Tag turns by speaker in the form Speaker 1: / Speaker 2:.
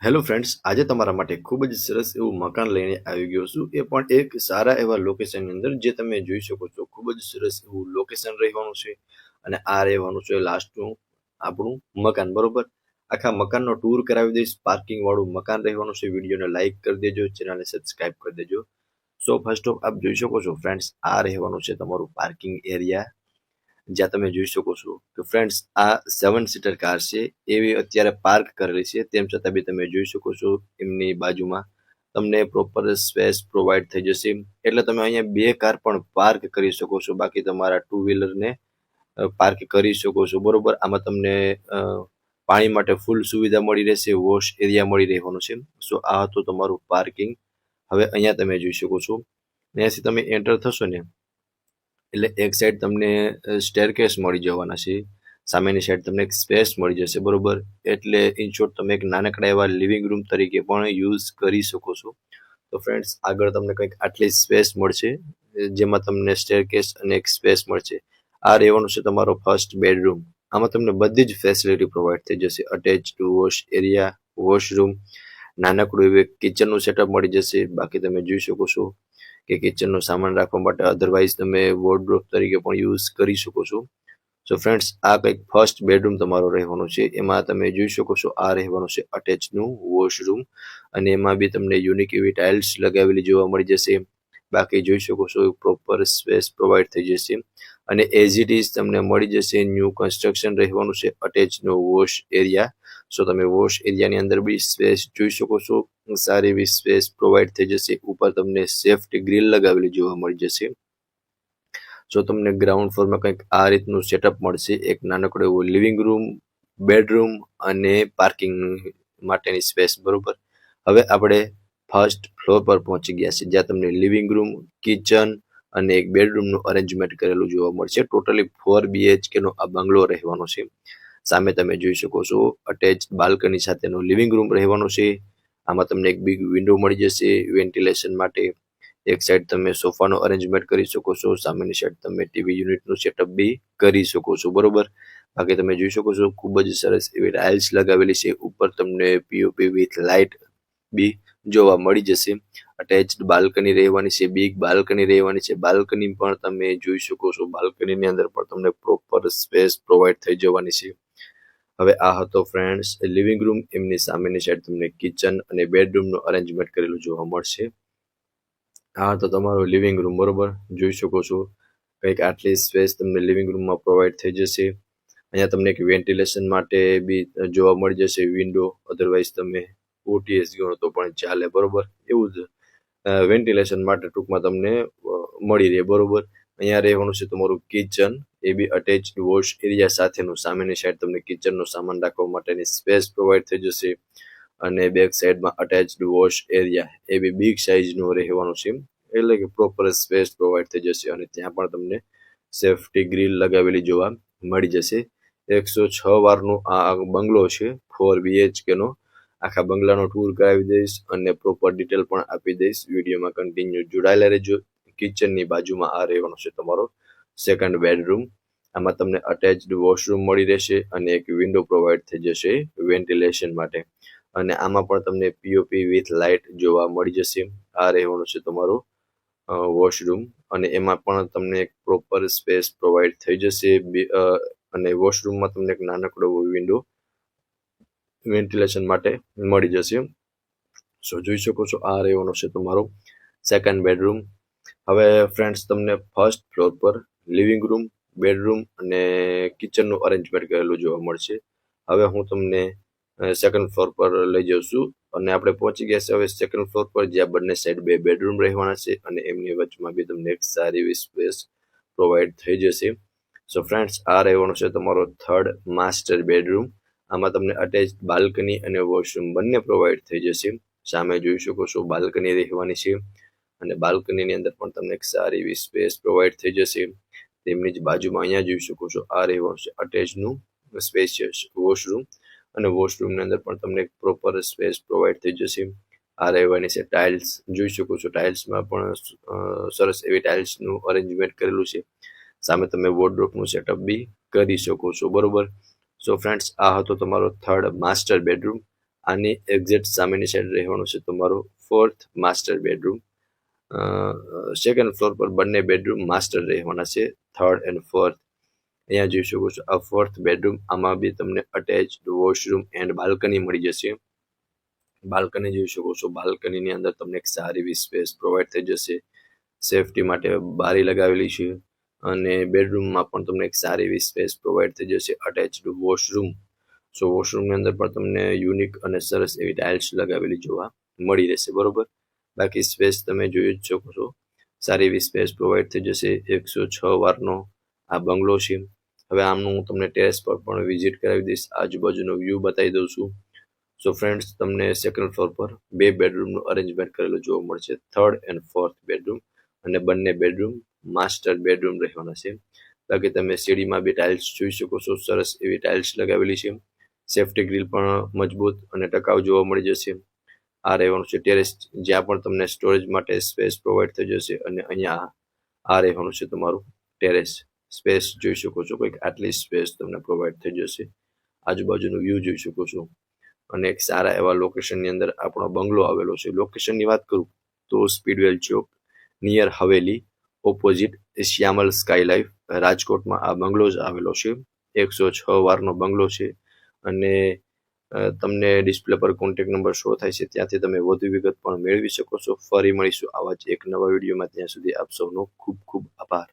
Speaker 1: Hello friends, આજે તમારા માટે ખૂબ જ સરસ એવું મકાન લઈને આવી ગયો છું. એ પણ એક સારા એવા લોકેશનની અંદર, જે તમે જોઈ શકો છો. ખૂબ જ સરસ એવું લોકેશન રહેવાનું છે અને આ રહેવાનું છે લાસ્ટનું આપણું મકાન, બરોબર. આખા મકાનનો ટૂર કરાવી દઈશ. પાર્કિંગ વાળું મકાન રહેવાનું છે. વિડીયોને લાઈક કરી દેજો, ચેનલને સબસ્ક્રાઇબ કરી દેજો. સો ફર્સ્ટ ઓફ આપ જોઈ શકો છો ફ્રેન્ડ્સ, આ રહેવાનું છે તમારું પાર્કિંગ એરિયા, જ્યાં તમે જોઈ શકો છો કે ફ્રેન્ડ્સ આ 7 સીટર કાર છે. એવી અત્યારે પાર્ક કરેલી છે. તેમ છતાં બી તમે જોઈ શકો છો એમની બાજુમાં તમને પ્રોપર સ્પેસ પ્રોવાઈડ થઈ જશે. એટલે તમે અહીંયા 2 કાર પણ પાર્ક કરી શકો છો. બાકી તમારા 2 વ્હીલરને પાર્ક કરી શકો છો, બરોબર. આમાં તમને પાણી માટે ફૂલ સુવિધા મળી રહેશે. વોશ એરિયા મળી રહેવાનો છે. સો આ હતું તમારું પાર્કિંગ. હવે અહીંયા તમે જોઈ શકો છો, અહીંયાથી તમે એન્ટર થશો ને એટલે એક સાઈડ તમને સ્ટેરકેસ મળી જવાના છે. સામેની સાઈડ તમને એક સ્પેસ મળી જશે, બરોબર. એટલે ઇન શોર્ટ તમે એક નાનકડા એવા લિવિંગ રૂમ તરીકે પણ યુઝ કરી શકો છો. તો ફ્રેન્ડ્સ આગળ તમને કંઈક આટલી સ્પેસ મળશે, જેમાં તમને સ્ટેરકેસ અને એક સ્પેસ મળશે. આ રહેવાનું છે તમારો ફર્સ્ટ બેડરૂમ. આમાં તમને બધી જ ફેસિલિટી પ્રોવાઈડ થઈ જશે. અટેચ્ડ વોશ એરિયા, વોશરૂમ, નાનકડું એવું કિચનનું સેટઅપ મળી જશે. બાકી તમે જોઈ શકો છો કે કિચનનો સામાન રાખવા માટે અધરવાઇઝ તમે વોર્ડરોબ તરીકે પણ યુઝ કરી શકો છો. સો ફ્રેન્ડ્સ આ કંઈક ફર્સ્ટ બેડરૂમ તમારો રહેવાનો છે. એમાં તમે જોઈ શકો છો આ રહેવાનું છે અટેચનું વોશરૂમ, અને એમાં બી તમને યુનિક એવી ટાઇલ્સ લગાવેલી જોવા મળી જશે. બાકી જોઈ શકો છો પ્રોપર સ્પેસ પ્રોવાઈડ થઈ જશે અને એઝ ઇટ ઇઝ તમને મળી જશે. ન્યૂ કન્સ્ટ્રક્શન રહેવાનું છે. અટેચનો વોશ એરિયા. સો તમે વોશ એરિયાની અંદર બી સ્પેસ જોઈ શકો છો. સારી એવી સ્પેસ પ્રોવાઈડ થઈ જશે. ઉપર તમને સેફ્ટી ગ્રીલ લગાવેલી જોવા મળી જશે. સો તમને ગ્રાઉન્ડ ફ્લોરમાં કંઈક આ રીતનું સેટઅપ મળશે. એક નાનકડો એવો લિવિંગ રૂમ, બેડરૂમ અને પાર્કિંગ માટેની સ્પેસ, બરોબર. હવે આપણે ફર્સ્ટ ફ્લોર પર પહોંચી ગયા છે, જ્યાં તમને લિવિંગ રૂમ, કિચન અને એક બેડરૂમનું અરેન્જમેન્ટ કરેલું જોવા મળશે. ટોટલી 4 BHK નો આ બંગલો રહેવાનો છે. સામે તમે જોઈ શકો છો અટેચ બાલ્કની સાથેનો લિવિંગ રૂમ રહેવાનો છે. આમાં તમને એક બિગ વિન્ડો મળી જશે વેન્ટિલેશન માટે. એક સાઈડ તમે સોફાનો અરેન્જમેન્ટ કરી શકો છો. સામેની સાઈડ તમે ટીવી યુનિટનું સેટઅપ બી કરી શકો છો, બરોબર. બાકી તમે જોઈ શકો છો ખૂબ જ સરસ એવી ટાઇલ્સ લગાવેલી છે. ઉપર તમને પીઓપી વિથ લાઇટ બી જોવા મળી જશે. અટેચ્ડ બાલ્કની રહેવાની છે. બિગ બાલ્કની રહેવાની છે. બાલ્કની પણ તમે જોઈ શકો છો. બાલ્કનીની અંદર પણ તમને પ્રોપર સ્પેસ પ્રોવાઈડ થઈ જવાની છે. હવે આ હતો ફ્રેન્ડ્સ લિવિંગ રૂમ. એમની સામેની સાઈડ તમને કિચન અને બેડરૂમનું અરેન્જમેન્ટ કરેલું જોવા મળશે. હા તો તમારો લિવિંગ રૂમ, બરોબર, જોઈ શકો છો. કંઈક આટલી સ્પેસ તમને લિવિંગ રૂમમાં પ્રોવાઈડ થઈ જશે. અહીંયા તમને એક વેન્ટિલેશન માટે બી જોવા મળી જશે વિન્ડો. અધરવાઇઝ તમે ઓટીએસ ગણો તો પણ ચાલે, બરોબર. એવું જ વેન્ટિલેશન માટે ટૂંકમાં તમને મળી રહે, બરોબર. અહીંયા રહેવાનું છે તમારું કિચન. એ બી અટેચ્ડ વોશ એરિયા સાથેનું. સામેની સાઈડ તમને કિચનનો સામાન રાખવા માટેની સ્પેસ પ્રોવાઈડ થઈ જશે અને બેક સાઈડમાં અટેચ્ડ વોશ એરિયા એ બી બિગ સાઇઝનો રહેવાનો છે. એટલે કે પ્રોપર સ્પેસ પ્રોવાઈડ થઈ જશે અને ત્યાં પણ તમને સેફ્ટી ગ્રીલ લગાવેલી જોવા મળી જશે. 106 વારનો આ બંગલો છે, 4 BHK નો. આખા બંગલાનો ટૂર કરાવી દઈશ અને પ્રોપર ડિટેલ પણ આપી દઈશ. વિડીયોમાં કન્ટિન્યુ જોડાયેલા રહેજો. કિચનની બાજુમાં આ રહેવાનો છે તમારો સેકન્ડ બેડરૂમ. આમાં તમને અટેચ્ડ વોશરૂમ મળી રહેશે અને એક વિન્ડો પ્રોવાઈડ થઈ જશે વેન્ટિલેશન માટે. અને આમાં પણ તમને પીઓપી વિથ લાઇટ જોવા મળી જશે. આ રહેવાનું છે તમારો વોશરૂમ અને એમાં પણ તમને એક પ્રોપર સ્પેસ પ્રોવાઈડ થઈ જશે. અને વોશરૂમમાં તમને એક નાનકડો વિન્ડો વેન્ટિલેશન માટે મળી જશે. સો જોઈ શકો છો આ રહેવાનો છે તમારો સેકન્ડ બેડરૂમ. હવે ફ્રેન્ડ્સ તમને ફર્સ્ટ ફ્લોર પર લિવિંગ રૂમ, બેડરૂમ અને કિચનનું અરેન્જમેન્ટ કરેલું જોવા મળશે. હવે હું તમને સેકન્ડ ફ્લોર પર લઈ જાઉં છું અને આપણે પહોંચી ગયા છે હવે સેકન્ડ ફ્લોર પર, જ્યાં બંને સાઈડ 2 બેડરૂમ રહેવાના છે અને એમની વચમાં બી તમને એક સારી એવી સ્પેસ પ્રોવાઈડ થઈ જશે. સો ફ્રેન્ડ્સ આ રહેવાનો છે તમારો થર્ડ માસ્ટર બેડરૂમ. આમાં તમને અટેચ બાલ્કની અને વોશરૂમ બંને પ્રોવાઈડ થઈ જશે. સામે જોઈ શકો છો બાલ્કની રહેવાની છે અને બાલ્કનીની અંદર પણ તમને એક સારી એવી સ્પેસ પ્રોવાઈડ થઈ જશે. તેમની જ બાજુમાં અહીંયા જોઈ શકો છો આ રહેવાનું છે અટેચનું સ્પેશિયસ વોશરૂમ અને વોશરૂમની અંદર પણ તમને પ્રોપર સ્પેસ પ્રોવાઈડ થઈ જશે. આ રહેવાની છે ટાઇલ્સ. જોઈ શકો છો ટાઇલ્સમાં પણ સરસ એવી ટાઇલ્સનું અરેન્જમેન્ટ કરેલું છે. સામે તમે વોર્ડરોબનું સેટઅપ બી કરી શકો છો, બરોબર. સો ફ્રેન્ડ્સ આ હતો તમારો થર્ડ માસ્ટર બેડરૂમ. આની એક્ઝેક્ટ સામેની સાઈડ રહેવાનું છે તમારો 4th master bedroom. Second floor પર બંને બેડરૂમ માસ્ટર રહેવાના છે, 3rd and 4th. અહીંયા જોઈ શકો છો આ 4th બેડરૂમ. આમાં બી તમને અટેચ્ડ વોશરૂમ એન્ડ બાલ્કની મળી જશે. બાલ્કની જોઈ શકો છો, બાલ્કનીની અંદર તમને એક સારી એવી સ્પેસ પ્રોવાઈડ થઈ જશે. સેફટી માટે બારી લગાવેલી છે અને બેડરૂમમાં પણ તમને એક સારી એવી સ્પેસ પ્રોવાઈડ થઈ જશે. Attached washroom. સો વોશરૂમની અંદર પણ તમને યુનિક અને સરસ એવી ટાઇલ્સ લગાવેલી જોવા મળી રહેશે, બરોબર. બાકી સ્પેસ તમે જોઈ જ શકો છો, સારી એવી સ્પેસ પ્રોવાઈડ થઈ જશે. 106 વારનો આ બંગલો છે. હવે આમનું હું તમને ટેરેસ પર પણ વિઝિટ કરાવી દઈશ, આજુબાજુનો વ્યૂ બતાવી દઉં છું. સો ફ્રેન્ડ્સ, તમને સેકન્ડ ફ્લોર પર 2 બેડરૂમનું અરેન્જમેન્ટ કરેલું જોવા મળશે, 3rd and 4th બેડરૂમ, અને બંને બેડરૂમ માસ્ટર બેડરૂમ રહેવાના છે. બાકી તમે સીડીમાં બી ટાઇલ્સ જોઈ શકો છો, સરસ એવી ટાઇલ્સ લગાવેલી છે. સેફ્ટી ગ્રીલ પણ મજબૂત અને ટકાઉ જોવા મળી જશે. આ રહેવાનું છે ટેરેસ, જ્યાં પણ તમને સ્ટોરેજ માટે સ્પેસ પ્રોવાઈડ થઈ જશે. અને અહીંયા આ રહેવાનું છે તમારું ટેરેસ. સ્પેસ જોઈ શકો છો, કંઈક આટલી સ્પેસ તમને પ્રોવાઈડ થઈ જશે. આજુબાજુનો વ્યૂ જોઈ શકો છો અને એક સારા એવા લોકેશનની અંદર આપણો બંગલો આવેલો છે. લોકેશનની વાત કરું તો સ્પીડવેલ ચોક, નિયર હવેલી, ઓપોઝિટ શ્યામલ સ્કાય લાઈફ, રાજકોટમાં આ બંગલો જ આવેલો છે. 106 વારનો બંગલો છે અને તમને ડિસ્પ્લે પર કોન્ટેક્ટ નંબર શો થાય છે, ત્યાંથી તમે વધુ વિગત પણ મેળવી શકો છો. ફરી મળીશું આવા જ એક નવા વિડીયોમાં. ત્યાં સુધી આપ સૌનો ખૂબ ખૂબ આભાર.